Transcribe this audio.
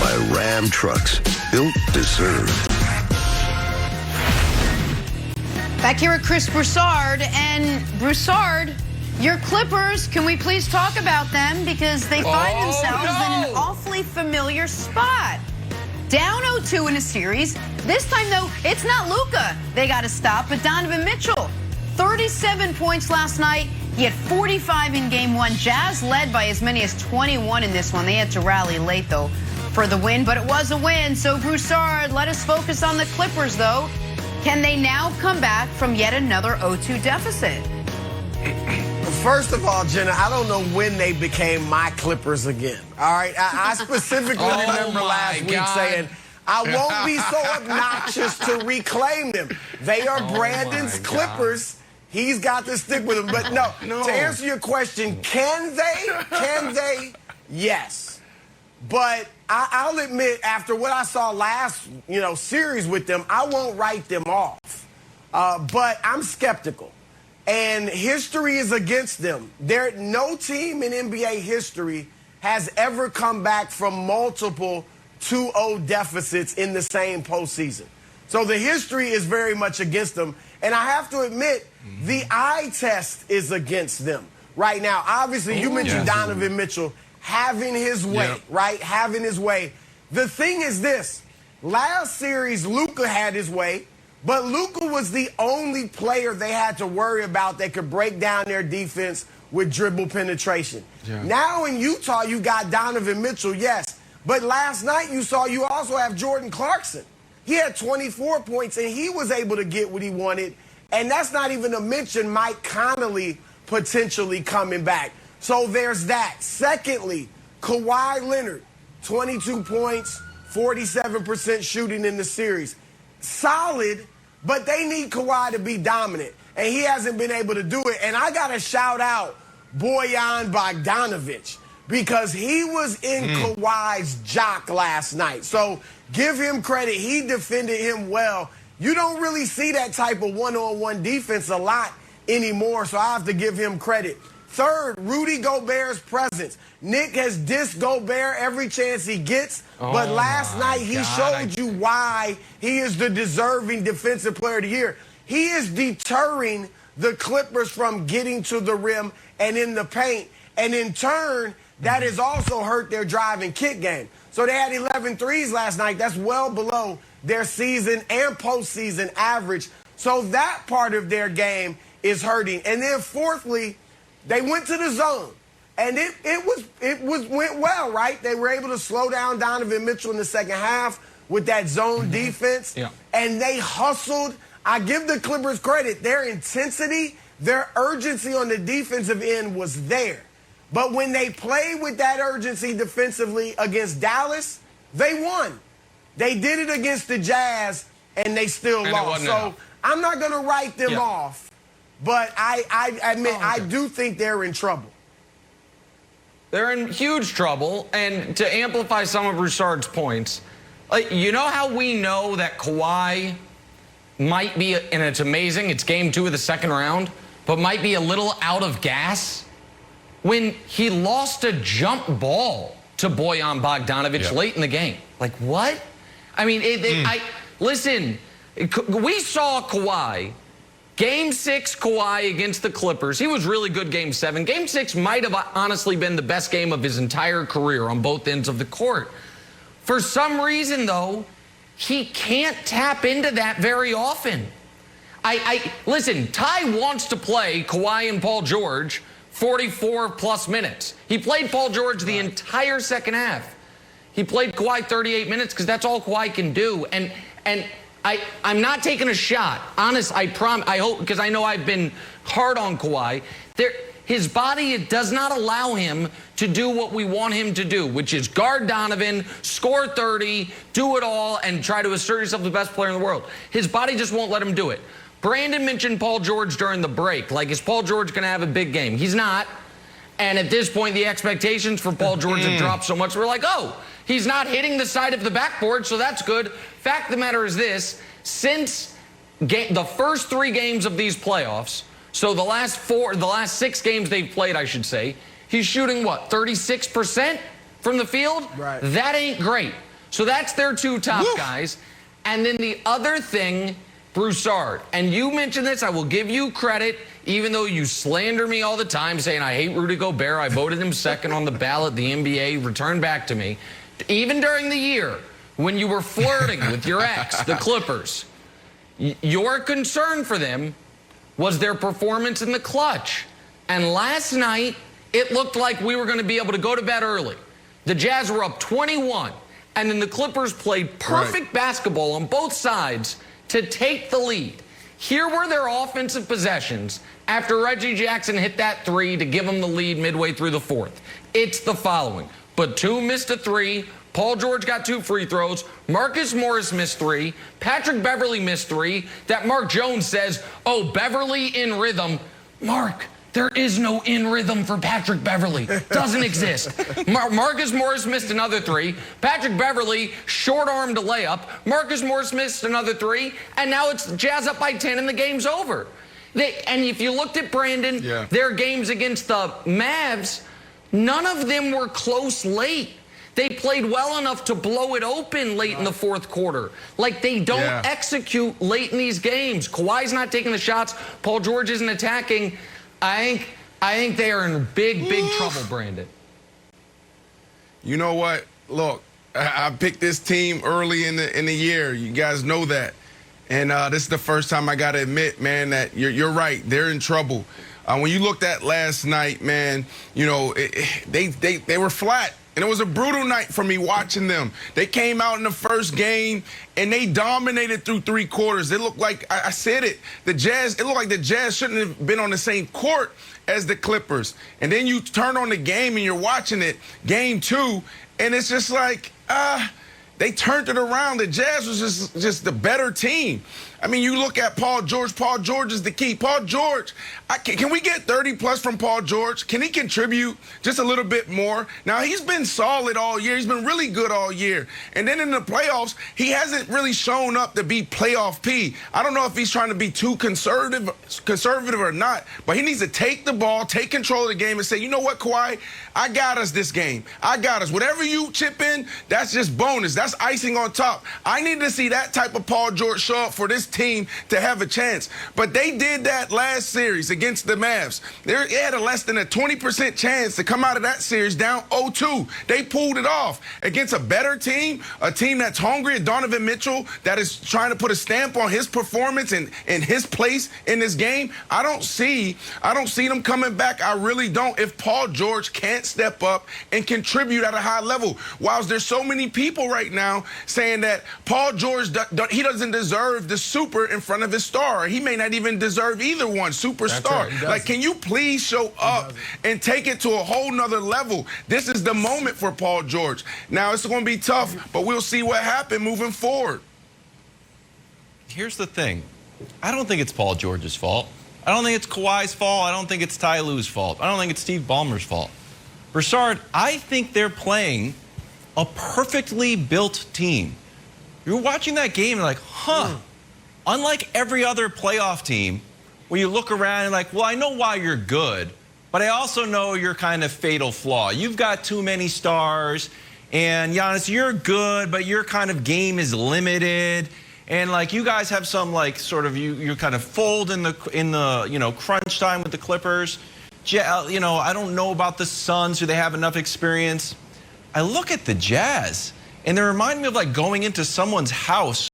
by Ram trucks, built to serve. Back here at Chris Broussard. And Broussard, your Clippers, can we please talk about them? Because they find themselves in an awfully familiar spot. Down 0-2 in a series. This time, though, it's not Luka they got to stop, but Donovan Mitchell. 37 points last night. He had 45 in game one. Jazz led by as many as 21 in this one. They had to rally late, though, for the win, but it was a win. So, Broussard, let us focus on the Clippers, though. Can they now come back from yet another 0-2 deficit? First of all, Jenna, I don't know when they became my Clippers again. All right, I specifically remember last week saying, I won't be so obnoxious to reclaim them. They are Brandon's Clippers. He's got to stick with them. But no, to answer your question, can they? Can they? Yes. But I'll admit, after what I saw last, series with them, I won't write them off. But I'm skeptical. And history is against them. No team in NBA history has ever come back from multiple 2-0 deficits in the same postseason. So the history is very much against them. And I have to admit, the eye test is against them right now. Obviously, you mentioned Donovan Mitchell having his way, right? Having his way. The thing is this. Last series, Luka had his way. But Luka was the only player they had to worry about that could break down their defense with dribble penetration. Now in Utah, you got Donovan Mitchell, yes. But last night you also have Jordan Clarkson. He had 24 points, and he was able to get what he wanted. And that's not even to mention Mike Conley potentially coming back. So there's that. Secondly, Kawhi Leonard, 22 points, 47% shooting in the series. Solid, but they need Kawhi to be dominant, and he hasn't been able to do it. And I got to shout out Bojan Bogdanovic because he was in Kawhi's jock last night. So give him credit. He defended him well. You don't really see that type of one-on-one defense a lot anymore, so I have to give him credit. Third, Rudy Gobert's presence. Nick has dissed Gobert every chance he gets, but last night he showed you why he is the deserving defensive player of the year. He is deterring the Clippers from getting to the rim and in the paint, and in turn, that has also hurt their drive and kick game. So they had 11 threes last night. That's well below their season and postseason average. So that part of their game is hurting. And then fourthly, they went to the zone, and it went well, right? They were able to slow down Donovan Mitchell in the second half with that zone defense, and they hustled. I give the Clippers credit. Their intensity, their urgency on the defensive end was there. But when they played with that urgency defensively against Dallas, they won. They did it against the Jazz, and they still lost. So I'm not going to write them off. But I admit, I do think they're in trouble. They're in huge trouble. And to amplify some of Broussard's points, you know how we know that Kawhi might be, and it's amazing, it's game 2 of the second round, but might be a little out of gas? When he lost a jump ball to Bojan Bogdanovic late in the game. Like, what? I mean, listen, we saw Kawhi. Game 6, Kawhi against the Clippers. He was really good game 7. Game 6 might have honestly been the best game of his entire career on both ends of the court. For some reason, though, he can't tap into that very often. Listen, Ty wants to play Kawhi and Paul George 44-plus minutes. He played Paul George the entire second half. He played Kawhi 38 minutes because that's all Kawhi can do. And I'm not taking a shot. Honest, I hope, because I know I've been hard on Kawhi. His body, it does not allow him to do what we want him to do, which is guard Donovan, score 30, do it all, and try to assert yourself the best player in the world. His body just won't let him do it. Brandon mentioned Paul George during the break. Like, is Paul George going to have a big game? He's not. And at this point, the expectations for Paul George have dropped so much. We're like, oh, he's not hitting the side of the backboard, so that's good. Fact of the matter is this. Since the first 3 games of these playoffs, so the last 6 games they've played, I should say, he's shooting, what, 36% from the field? Right. That ain't great. So that's their two top guys. And then the other thing, Broussard, and you mentioned this, I will give you credit, even though you slander me all the time saying I hate Rudy Gobert. I voted him second on the ballot, the NBA, return back to me. Even during the year when you were flirting with your ex, the Clippers, your concern for them was their performance in the clutch. And last night, it looked like we were going to be able to go to bed early. The Jazz were up 21, and then the Clippers played perfect basketball on both sides to take the lead. Here were their offensive possessions after Reggie Jackson hit that three to give them the lead midway through the fourth. It's the following. Batum missed a three. Paul George got 2 free throws. Marcus Morris missed 3. Patrick Beverley missed 3. That Mark Jones says, oh, Beverley in rhythm. Mark, there is no in rhythm for Patrick Beverley. Doesn't exist. Marcus Morris missed another 3. Patrick Beverley short-armed a layup. Marcus Morris missed another 3. And now it's Jazz up by 10 and the game's over. And if you looked at, Brandon, their games against the Mavs, none of them were close late. They played well enough to blow it open late in the fourth quarter. Like, they don't execute late in these games. Kawhi's not taking the shots. Paul George isn't attacking. I think they are in big trouble, Brandon. You know what? Look, I picked this team early in the year. You guys know that. And this is the first time I got to admit, man, that you're right. They're in trouble. When you looked at last night, man, you know, they were flat. And it was a brutal night for me watching them. They came out in the first game, and they dominated through 3 quarters. It looked like, I said it, it looked like the Jazz shouldn't have been on the same court as the Clippers. And then you turn on the game, and you're watching it, game 2, and it's just like, they turned it around. The Jazz was just the better team. I mean, you look at Paul George. Paul George is the key. Paul George, can we get 30-plus from Paul George? Can he contribute just a little bit more? Now, he's been solid all year. He's been really good all year. And then in the playoffs, he hasn't really shown up to be playoff P. I don't know if he's trying to be too conservative or not, but he needs to take the ball, take control of the game, and say, you know what, Kawhi? I got us this game. I got us. Whatever you chip in, that's just bonus. That's icing on top. I need to see that type of Paul George show up for this team to have a chance. But they did that last series against the Mavs. They had a less than a 20% chance to come out of that series down 0-2. They pulled it off against a better team, a team that's hungry, Donovan Mitchell, that is trying to put a stamp on his performance and his place in this game. I don't see them coming back. I really don't. If Paul George can't step up and contribute at a high level. Whilst there's so many people right now saying that Paul George, he doesn't deserve the super in front of his star. He may not even deserve either one, superstar. Right, like, can you please show up and take it to a whole nother level? This is the moment for Paul George. Now, it's going to be tough, but we'll see what happens moving forward. Here's the thing. I don't think it's Paul George's fault. I don't think it's Kawhi's fault. I don't think it's Ty Lue's fault. I don't think it's Steve Ballmer's fault. Broussard, I think they're playing a perfectly built team. You're watching that game and like, unlike every other playoff team where you look around and like, well, I know why you're good, but I also know your kind of fatal flaw. You've got too many stars, and Giannis, you're good, but your kind of game is limited. And like, you guys have some like sort of you kind of fold in the you know, crunch time with the Clippers. You know, I don't know about the Suns. Do they have enough experience? I look at the Jazz, and they remind me of like going into someone's house